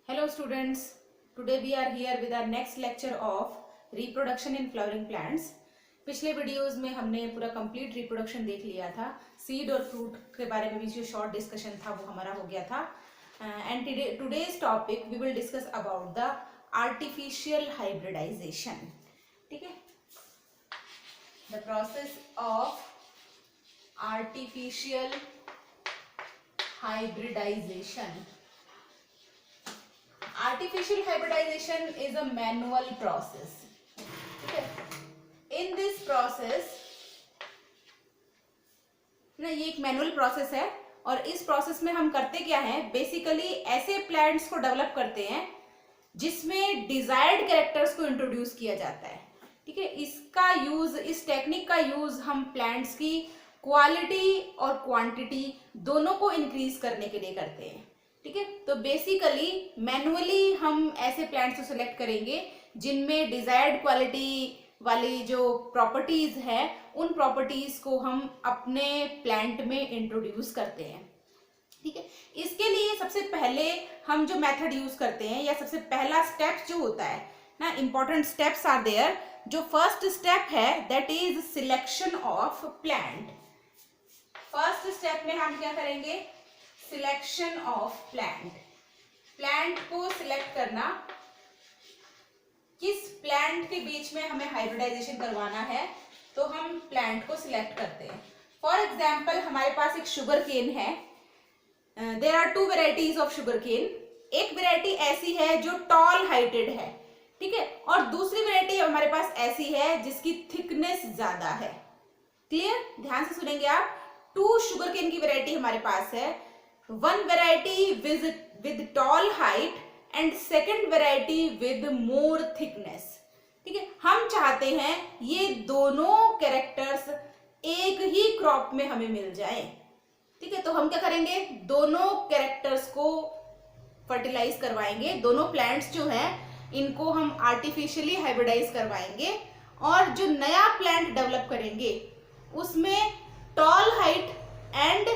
Hello students, today we are here with our next lecture of reproduction in flowering plants. पिछले videos में हमने पूरा complete reproduction देख लिया था. सीड और फ्रूट के बारे में भी जो शॉर्ट डिस्कशन था वो हमारा हो गया था. And today's topic we will discuss about the artificial hybridization. ठीक है, the process of artificial hybridization. Artificial hybridization is a manual process. Okay. In this process, ना ये एक मैनुअल प्रोसेस है और इस प्रोसेस में हम करते क्या है, बेसिकली ऐसे प्लांट्स को डेवलप करते हैं जिसमें डिजायर्ड कैरेक्टर्स को इंट्रोड्यूस किया जाता है. ठीक है, इसका यूज, इस टेक्निक का यूज हम प्लांट्स की क्वालिटी और क्वांटिटी दोनों को इंक्रीज करने के लिए करते हैं. ठीक है, तो बेसिकली मैनुअली हम ऐसे प्लांट्स को सिलेक्ट करेंगे जिनमें डिजायर्ड क्वालिटी वाली जो प्रॉपर्टीज है उन प्रॉपर्टीज को हम अपने प्लांट में इंट्रोड्यूस करते हैं. ठीक है, इसके लिए सबसे पहले हम जो मेथड यूज करते हैं या सबसे पहला स्टेप जो होता है ना, इंपॉर्टेंट स्टेप्स आर देयर. जो फर्स्ट स्टेप है that is selection of plant. First step में हम क्या करेंगे, सिलेक्शन ऑफ प्लांट. प्लांट को सिलेक्ट करना, किस प्लांट के बीच में हमें हाइब्रिडाइजेशन करवाना है तो हम प्लांट को सिलेक्ट करते हैं. फॉर एग्जाम्पल हमारे पास एक शुगर केन है. There are two varieties of sugar cane. एक वेराइटी ऐसी है जो टॉल हाइटेड है, ठीक है, और दूसरी वेराइटी हमारे पास ऐसी है जिसकी थिकनेस ज्यादा है. क्लियर, ध्यान से सुनेंगे आप. टू शुगर केन की वेराइटी हमारे पास है. One variety with tall height and second variety with more thickness. ठीक है, हम चाहते हैं ये दोनों कैरेक्टर्स एक ही क्रॉप में हमें मिल जाए. ठीक है, तो हम क्या करेंगे, दोनों कैरेक्टर्स को फर्टिलाइज करवाएंगे. दोनों प्लांट्स जो हैं इनको हम आर्टिफिशियली हाइब्रिडाइज करवाएंगे और जो नया प्लांट डेवलप करेंगे उसमें tall height and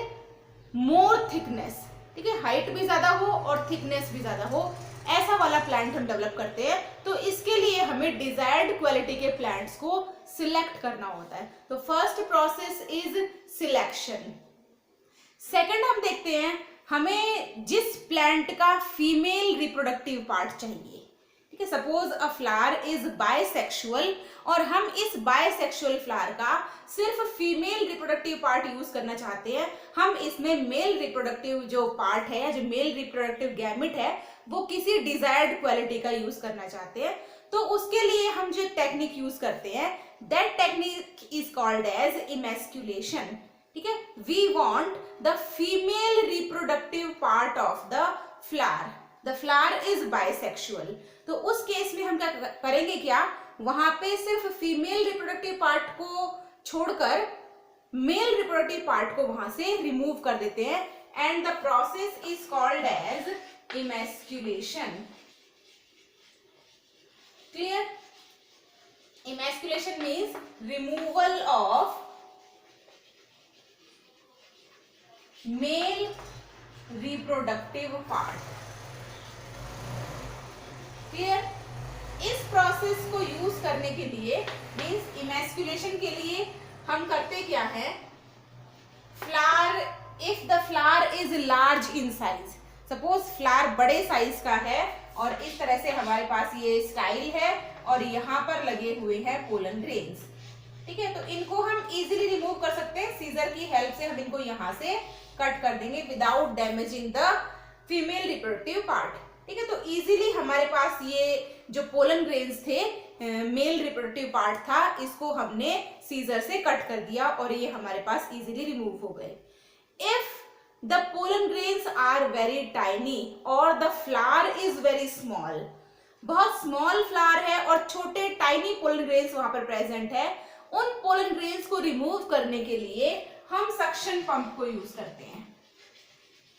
more thickness. ठीक है, हाइट भी ज्यादा हो और थिकनेस भी ज्यादा हो, ऐसा वाला प्लांट हम डेवलप करते हैं. तो इसके लिए हमें डिजायर्ड क्वालिटी के प्लांट्स को सिलेक्ट करना होता है. तो first process is selection. Second हम देखते हैं हमें जिस प्लांट का फीमेल रिप्रोडक्टिव पार्ट चाहिए. ठीक है, suppose a flower is bisexual और हम इस बायसेक्सुअल फ्लावर का सिर्फ फीमेल रिप्रोडक्टिव पार्ट यूज करना चाहते हैं. हम इसमें मेल रिप्रोडक्टिव जो पार्ट है या जो मेल रिप्रोडक्टिव गैमेट है वो किसी डिजायर्ड क्वालिटी का यूज करना चाहते हैं. तो उसके लिए हम जो टेक्निक यूज करते हैं that technique is called as emasculation. ठीक है, we want the female reproductive part of the flower. The flower is bisexual. तो उस केस में हम क्या करेंगे, क्या वहां पे सिर्फ फीमेल रिप्रोडक्टिव पार्ट को छोड़कर मेल रिप्रोडक्टिव पार्ट को वहां से रिमूव कर देते हैं. And the process is called as emasculation. Clear, emasculation means removal of male reproductive part. Clear, इस प्रोसेस को यूज करने के लिए मीन्स इमेस्क्युलेशन के लिए हम करते क्या है, flower, if the flower is large in size, suppose flower बड़े साइज का है और इस तरह से हमारे पास ये स्टाइल है और यहाँ पर लगे हुए हैं पोलन ग्रेन्स. ठीक है, तो इनको हम इजीली रिमूव कर सकते हैं. सीजर की हेल्प से हम इनको यहाँ से कट कर देंगे without damaging the female reproductive part. ठीक है, तो इजीली हमारे पास ये जो पोलन ग्रेन्स थे, मेल रिप्रोडक्टिव पार्ट था, इसको हमने सीजर से कट कर दिया और ये हमारे पास इजीली रिमूव हो गए. If the pollen grains are very tiny और the flower is very small, बहुत स्मॉल फ्लावर है और छोटे टाइनी पोलन ग्रेन्स वहां पर प्रेजेंट है, उन पोलन ग्रेन्स को रिमूव करने के लिए हम सक्शन पंप को यूज करते हैं.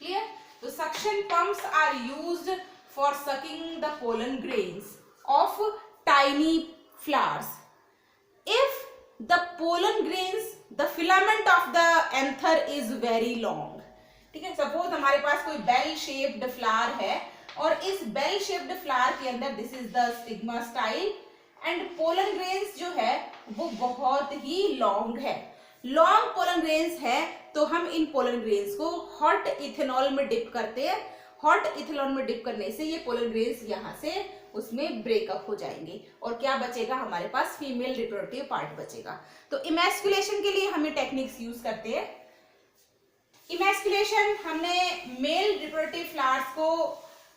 क्लियर, तो suction pumps are used for sucking the pollen grains of tiny flowers. If the pollen grains, the filament of the anther is very long. ठीक है, सपोज हमारे पास कोई बेल शेप्ड फ्लावर है और इस बेल शेप्ड फ्लावर के अंदर this is the stigma style. And pollen grains जो है वो बहुत ही लॉन्ग है, लॉन्ग पोलन ग्रेन्स है। तो हम इन पोलन ग्रेन्स को हॉट इथेनॉल में डिप करते हैं। हॉट इथेनॉल में डिप करने से ये पोलन ग्रेन्स यहाँ से उसमें ब्रेकअप हो जाएंगे और क्या बचेगा, हमारे पास फीमेल रिप्रोडक्टिव पार्ट बचेगा। तो इमैस्कुलेशन के लिए हमें टेक्निक्स यूज करते हैं। इमैस्कुलेशन, हमने मेल रिप्रोडक्टिव फ्लावर्स को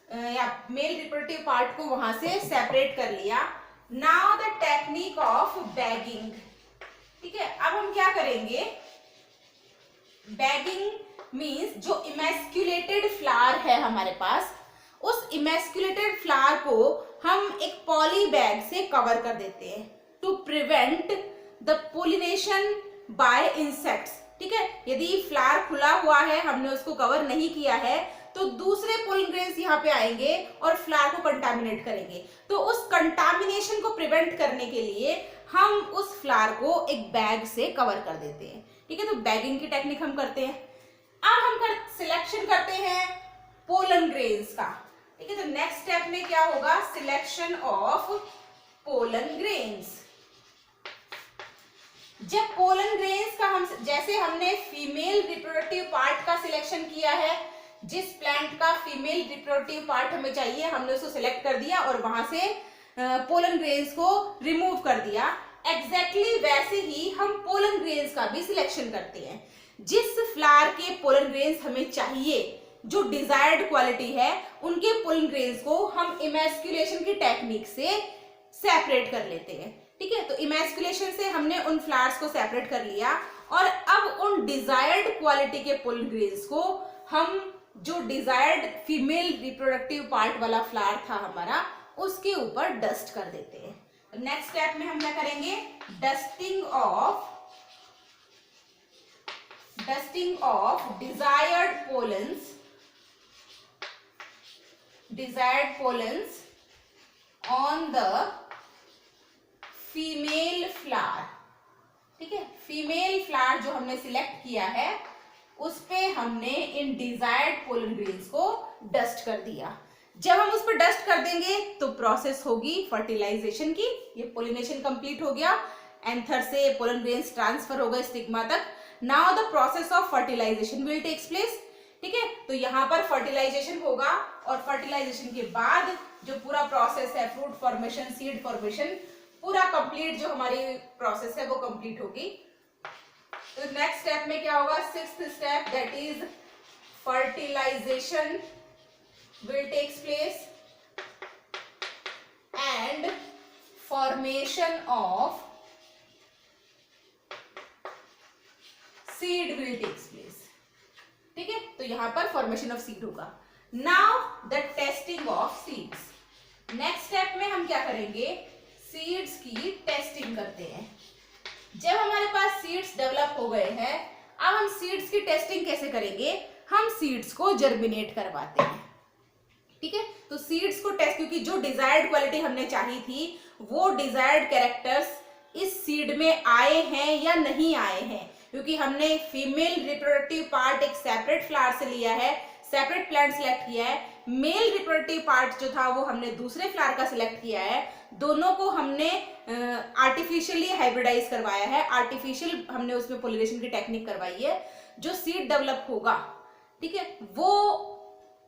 या मेल रिप्रोडक्टिव पार्ट को वहां से सेपरेट कर लिया। Now the technique of bagging, ठीक है। अब हम क्या करेंगे, बैगिंग मीन्स जो इमैस्कुलेटेड फ्लावर है हमारे पास, उस इमैस्कुलेटेड फ्लावर को हम एक पॉली बैग से कवर कर देते हैं to prevent the pollination by insects, ठीक है। यदि फ्लावर खुला हुआ है, हमने उसको कवर नहीं किया है, तो दूसरे पोलन ग्रेन्स यहाँ पे आएंगे और फ्लावर को कंटामिनेट करेंगे। तो उस कंटामिनेशन को प्रिवेंट करने के लिए हम उस फ्लावर को एक बैग से कवर कर देते हैं, ठीक है। तो बैगिंग की टेक्निक हम करते हैं। अब हम सिलेक्शन करते हैं पोलन ग्रेन्स का, ठीक है। तो नेक्स्ट स्टेप में क्या होगा, सिलेक्शन ऑफ पोलन ग्रेन्स। जब पोलन ग्रेन्स का हम, जैसे हमने फीमेल रिप्रोडक्टिव पार्ट का सिलेक्शन किया है, जिस प्लांट का फीमेल रिप्रोडक्टिव पार्ट हमें चाहिए हमने उसको सिलेक्ट कर दिया और वहां से पोलन ग्रेन्स को रिमूव कर दिया। एग्जैक्टली वैसे ही हम पोलन ग्रेन्स का भी सिलेक्शन करते हैं। जिस फ्लावर के पोलन ग्रेन्स हमें चाहिए, जो डिजायर्ड क्वालिटी है, उनके पोलन ग्रेन्स को हम इमैस्कुलेशन की टेक्निक से सेपरेट कर लेते हैं, ठीक है। तो इमैस्कुलेशन से हमने उन फ्लावर्स को सेपरेट कर लिया और अब उन डिजायर्ड क्वालिटी के पोलन ग्रेन्स को हम, जो डिजायर्ड फीमेल रिप्रोडक्टिव पार्ट वाला फ्लावर था हमारा, उसके ऊपर डस्ट कर देते हैं। नेक्स्ट स्टेप में हम क्या करेंगे, dusting of desired pollens on the female flower, ठीक है। फीमेल फ्लावर जो हमने सिलेक्ट किया है उस पे हमने इन डिजायर्ड पोलन ग्रेन्स को डस्ट कर दिया। जब हम उस पर डस्ट कर देंगे तो प्रोसेस होगी फर्टिलाइजेशन की। ये पोलिनेशन कंप्लीट हो गया, एंथर से पोलन ग्रेन्स ट्रांसफर हो गए स्टिग्मा तक। Now the process of fertilization will takes place, ठीक है। तो यहाँ पर फर्टिलाइजेशन होगा और फर्टिलाइजेशन के बाद जो पूरा प्रोसेस है, फ्रूट फॉर्मेशन, सीड फॉर्मेशन, पूरा कंप्लीट जो हमारी प्रोसेस है वो कंप्लीट होगी। तो नेक्स्ट स्टेप में क्या होगा, sixth step, that is fertilization will takes place and formation of seed will takes place, ठीक है। तो यहां पर फॉर्मेशन ऑफ सीड होगा। Now the testing of seeds. Next step में हम क्या करेंगे, सीड्स की टेस्टिंग करते हैं। जब हमारे पास सीड्स डेवलप हो गए हैं, अब हम सीड्स की टेस्टिंग कैसे करेंगे, हम सीड्स को जर्मिनेट करवाते हैं, ठीक है। तो सीड्स को टेस्ट, क्योंकि जो डिजायर्ड क्वालिटी हमने चाही थी वो डिजायर्ड कैरेक्टर्स इस सीड में आए हैं या नहीं आए हैं, क्योंकि हमने फीमेल रिप्रोडक्टिव पार्ट एक सेपरेट फ्लावर से लिया है, सेपरेट प्लांट सिलेक्ट किया है। मेल रिप्रोडक्टिव पार्ट जो था वो हमने दूसरे फ्लावर का सिलेक्ट किया है। दोनों को हमने आर्टिफिशियली हाइब्रिडाइज करवाया है, आर्टिफिशियल हमने उसमें पोलिनेशन की टेक्निक करवाई है। जो सीड डेवलप होगा, ठीक है, वो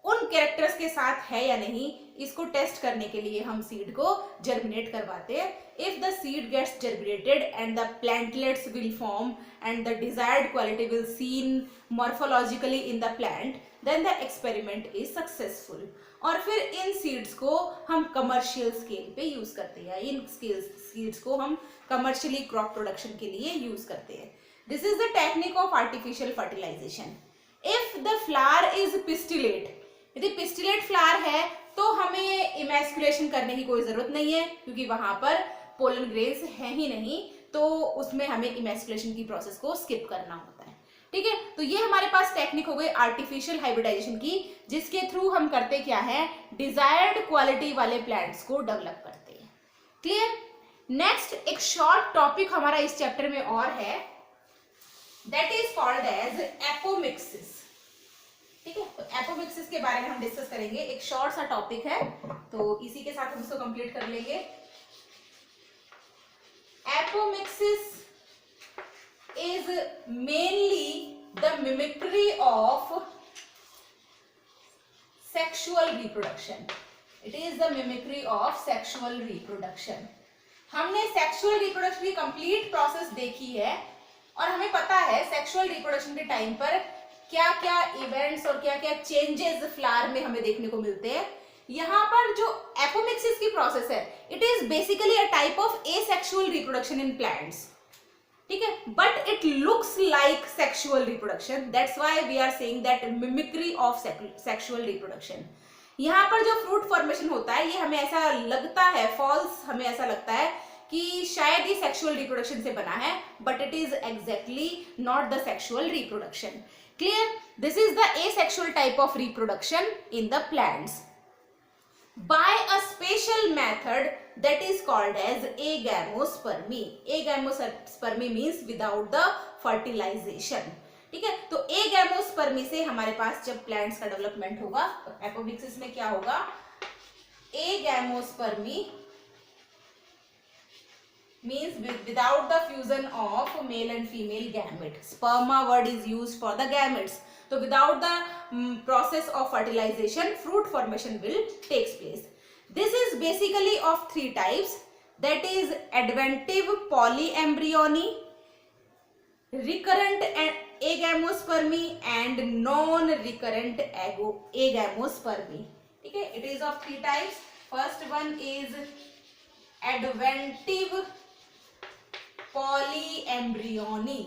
उन कैरेक्टर्स के साथ है या नहीं, इसको टेस्ट करने के लिए हम सीड को जर्मिनेट करवाते हैं। If the seed gets germinated and the plantlets will form and the desired quality will seen morphologically in the plant, then the experiment is successful. और फिर इन सीड्स को हम कमर्शियल स्केल पे यूज करते हैं, इन सीड्स को हम कमर्शियली क्रॉप प्रोडक्शन के लिए यूज करते हैं। This is the technique of artificial fertilization. If the flower is pistillate, यदि पिस्टिलेट फ्लावर है तो हमें इमैस्कुलेशन करने की कोई जरूरत नहीं है, क्योंकि वहां पर पोलन ग्रेन्स है ही नहीं, तो उसमें हमें इमैस्कुलेशन की प्रोसेस को स्किप करना होता है, ठीक है। तो ये हमारे पास टेक्निक हो गई आर्टिफिशियल हाइब्रिडाइजेशन की, जिसके थ्रू हम करते क्या है, डिजायर्ड क्वालिटी वाले प्लांट्स को डेवलप करते हैं। क्लियर। नेक्स्ट एक शॉर्ट टॉपिक हमारा इस चैप्टर में और है, that is called as apomixis. ठीक है, तो एपोमिक्सिस के बारे में हम डिस्कस करेंगे, एक शॉर्ट सा टॉपिक है, तो इसी के साथ हम इसको कंप्लीट कर लेंगे। Apomixis is mainly the mimicry of sexual reproduction. It is the mimicry of sexual reproduction. हमने सेक्सुअल रिप्रोडक्शन की कंप्लीट प्रोसेस देखी है और हमें पता है सेक्सुअल रिप्रोडक्शन के टाइम पर क्या क्या इवेंट्स और क्या क्या चेंजेस फ्लावर में हमें देखने को मिलते हैं। यहाँ पर जो एपोमिक्सिस की प्रोसेस है, it is basically a type of asexual reproduction in plants, ठीक है, but it looks like sexual reproduction, that's why we are saying that mimicry of sexual reproduction. यहाँ पर जो फ्रूट फॉर्मेशन होता है ये हमें ऐसा लगता है, फॉल्स हमें ऐसा लगता है कि शायद ये सेक्सुअल रिप्रोडक्शन से बना है, but it is exactly not the sexual reproduction. Clear? This is the asexual type of reproduction in the plants by a special method that is called as agamospermy. Agamospermy means without the fertilization. ठीक है, तो agamospermy से हमारे पास जब plants का development होगा तो apomixis में क्या होगा, agamospermy means without the fusion of male and female gamete. Sperma word is used for the gametes. So without the process of fertilization, fruit formation will takes place. This is basically of three types, that is adventive polyembryony, recurrent agamospermy and non-recurrent agamospermy. ठीक है, it is of three types. First one is adventive polyembryony.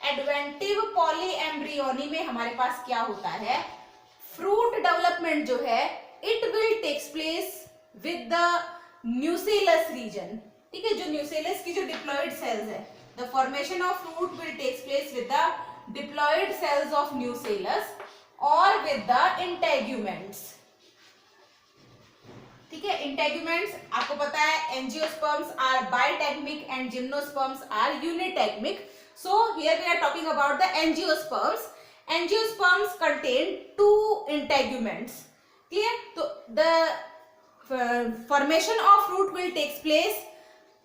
Adventive polyembryony में हमारे पास क्या होता है, fruit development जो है it will takes place with the nucellus region. ठीक है, जो न्यूसेलस की जो डिप्लॉइड सेल्स है, the formation of fruit will takes place with the diploid cells of nucellus और विद द इंटेग्यूमेंट्स। ठीक है, इंटेग्यूमेंट्स आपको पता है angiosperms are bitegmic and gymnosperms are unitegmic. So here we are talking about the angiosperms. Angiosperms contain two integuments. Clear? So the formation of fruit will take place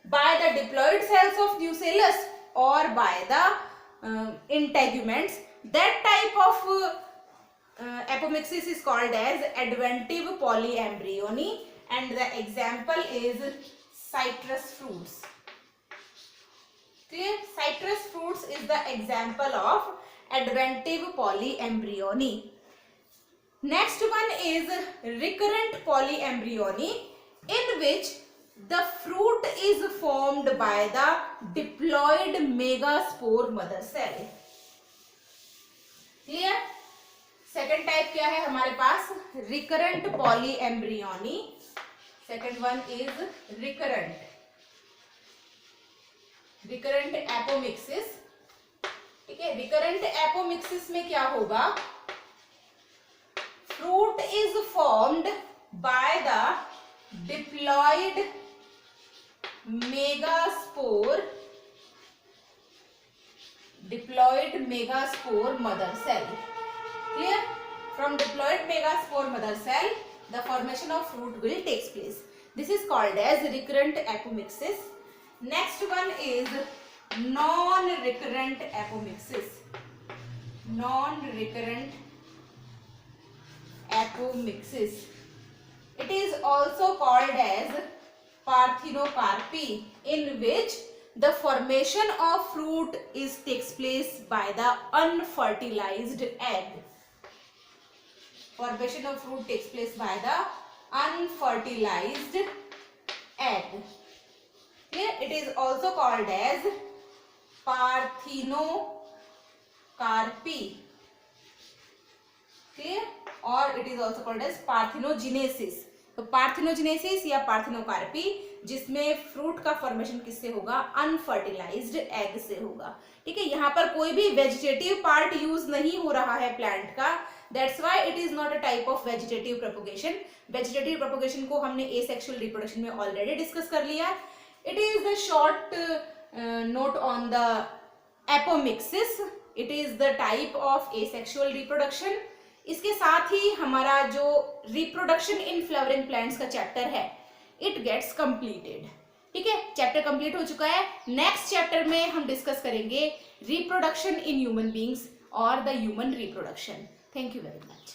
by the diploid cells of nucellus or by the integuments. That type of apomixis is called as adventive polyembryony, and the example is citrus fruits. Clear? Citrus fruits is the example of adventive polyembryony. Next one is recurrent polyembryony, in which the fruit is formed by the diploid megaspore mother cell. Clear? Second type क्या है हमारे पास, recurrent polyembryony. Second one is recurrent apomixis. ठीक है, recurrent apomixis में क्या होगा, fruit is formed by the diploid megaspore mother cell. Clear? From diploid megaspore mother cell the formation of fruit will takes place. This is called as recurrent apomixis. Next one is non-recurrent apomixis. Non-recurrent apomixis. It is also called as parthenocarpy, in which the formation of fruit is takes place by the unfertilized egg. Formation of fruit takes place by the unfertilized egg. Here it is also called as parthenocarpy. Clear? Or it is also called as parthenogenesis. तो parthenogenesis या parthenocarpy, जिसमें fruit का formation किससे होगा, unfertilised egg से होगा. ठीक है, यहाँ पर कोई भी वेजिटेटिव पार्ट यूज नहीं हो रहा है प्लांट का, that's why it is not a type of vegetative propagation. Vegetative propagation को हमने एसेक्सुअल रिप्रोडक्शन में ऑलरेडी डिस्कस कर लिया. It is the short note on the apomixis. It is the type of asexual reproduction. इसके साथ ही हमारा जो reproduction in flowering plants का चैप्टर है इट गेट्स कंप्लीटेड। ठीक है, चैप्टर कंप्लीट हो चुका है। नेक्स्ट चैप्टर में हम डिस्कस करेंगे रिप्रोडक्शन इन ह्यूमन बींग्स और the human reproduction. Thank you very much.